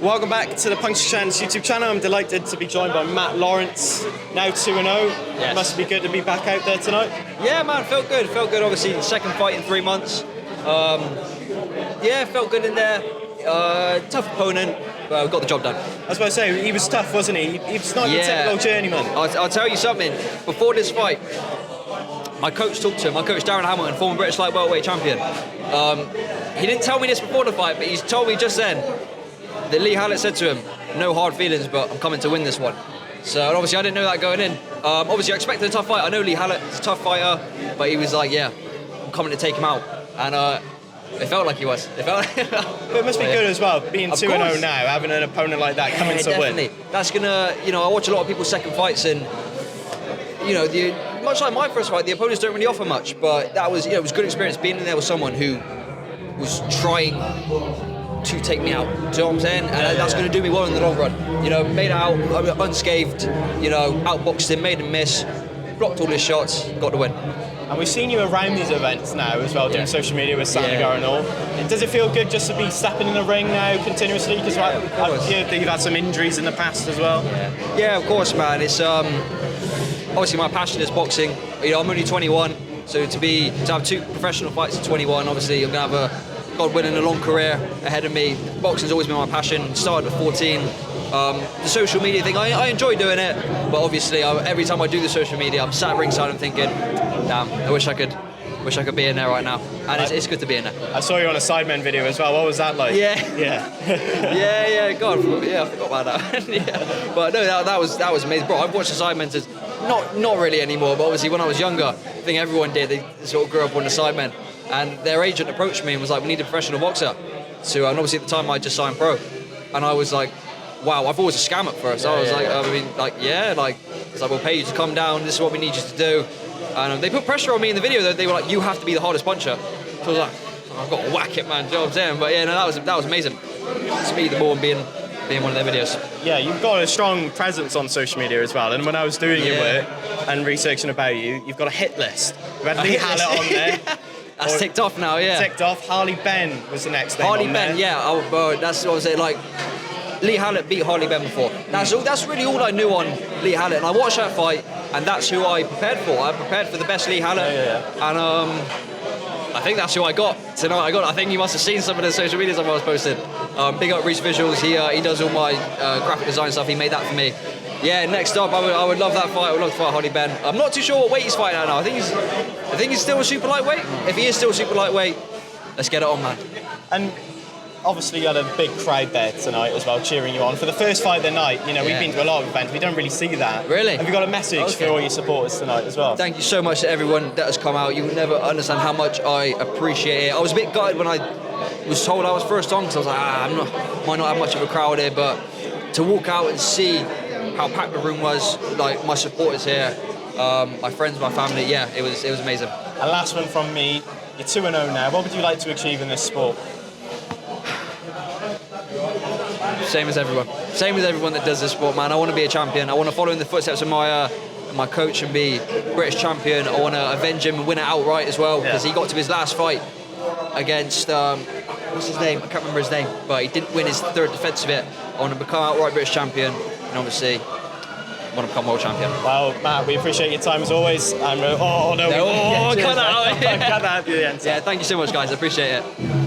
Welcome back to the Puncture Chance YouTube channel. I'm delighted to be joined by Matt Lawrence, now 2-0. Yes. Must be good to be back out there tonight. Yeah, man, felt good. Obviously, second fight in 3 months. Yeah, felt good in there. Tough opponent, but we got the job done. I was about to say, he was tough, wasn't he? He was not your typical journeyman. I'll tell you something. Before this fight, my coach talked to him. My coach, Darren Hamilton, former British light welterweight champion. He didn't tell me this before the fight, but he's told me just then that Lee Hallett said to him, no hard feelings, but I'm coming to win this one. So obviously I didn't know that going in. Obviously I expected a tough fight. I know Lee Hallett is a tough fighter, but he was like, yeah, I'm coming to take him out. And it felt like he was. But it must be good as well, being 2-0 now, having an opponent like that coming to definitely win. That's gonna, I watch a lot of people's second fights, and much like my first fight, the opponents don't really offer much. But that was, it was a good experience being in there with someone who was trying to take me out. Do you know what I'm saying? And that's going to do me well in the long run. Made it out unscathed. Outboxed him, made him miss, blocked all his shots, got the win. And we've seen you around these events now as well, doing social media with Sanigar and all. Does it feel good just to be stepping in the ring now continuously? Because you've had some injuries in the past as well. Yeah, of course, man. It's obviously my passion is boxing. I'm only 21, so to have 2 professional fights at 21, obviously I'm going to have God willing, a long career ahead of me. Boxing's always been my passion. Started at 14. The social media thing, I enjoy doing it, but obviously every time I do the social media, I'm sat ringside and thinking, damn, I wish I could be in there right now. And it's good to be in there. I saw you on a Sidemen video as well. What was that like? Yeah. Yeah. God, I forgot about that. Yeah. But no, that was amazing, bro. I've watched the Sidemen since not really anymore, but obviously when I was younger, I think everyone did. They sort of grew up on the Sidemen. And their agent approached me and was like, we need a professional boxer. So, and obviously at the time I just signed pro. And I was like, wow, I thought it was a scam at first. It's like, we'll pay you to come down, this is what we need you to do. And they put pressure on me in the video. They were like, you have to be the hardest puncher. So I was like, I've got to whack it, man, do you know what I'm saying? But yeah, no, that was amazing. To me, the more being one of their videos. Yeah, you've got a strong presence on social media as well. And when I was doing your work and researching about you, you've got a hit list. You had Lee Hallett on there. That's ticked off now, yeah. Ticked off. HARLEY BENN was the next name HARLEY on BENN, there. yeah. That's what I was saying. Like, Lee Hallett beat HARLEY BENN before. That's really all I knew on Lee Hallett. And I watched that fight, and that's who I prepared for. I prepared for the best Lee Hallett. And I think that's who I got tonight. I think you must have seen some of the social media stuff I was posting. Big up Reese Visuals. He does all my graphic design stuff. He made that for me. Yeah, next up, I would love that fight. I would love to fight HARLEY BENN. I'm not too sure what weight he's fighting at now. I think he's still a super lightweight. If he is still a super lightweight, let's get it on, man. And obviously you had a big crowd there tonight as well, cheering you on. For the first fight of the night, we've been to a lot of events, we don't really see that. Really? Have you got a message for all your supporters tonight as well? Thank you so much to everyone that has come out. You will never understand how much I appreciate it. I was a bit gutted when I was told I was first on, because I was like, might not have much of a crowd here, but to walk out and see how packed the room was, like my supporters here, my friends, my family, yeah, it was amazing. And last one from me, you're 2-0 now. What would you like to achieve in this sport? Same as everyone that does this sport, man. I want to be a champion. I want to follow in the footsteps of my coach and be British champion. I want to avenge him and win it outright as well, because he got to his last fight against what's his name? I can't remember his name, but he didn't win his 3rd defence of it. I want to become outright British champion, and obviously I want to become world champion. Well, Matt, we appreciate your time as always. And cut that out. Cut that at the end. Yeah, thank you so much, guys. I appreciate it.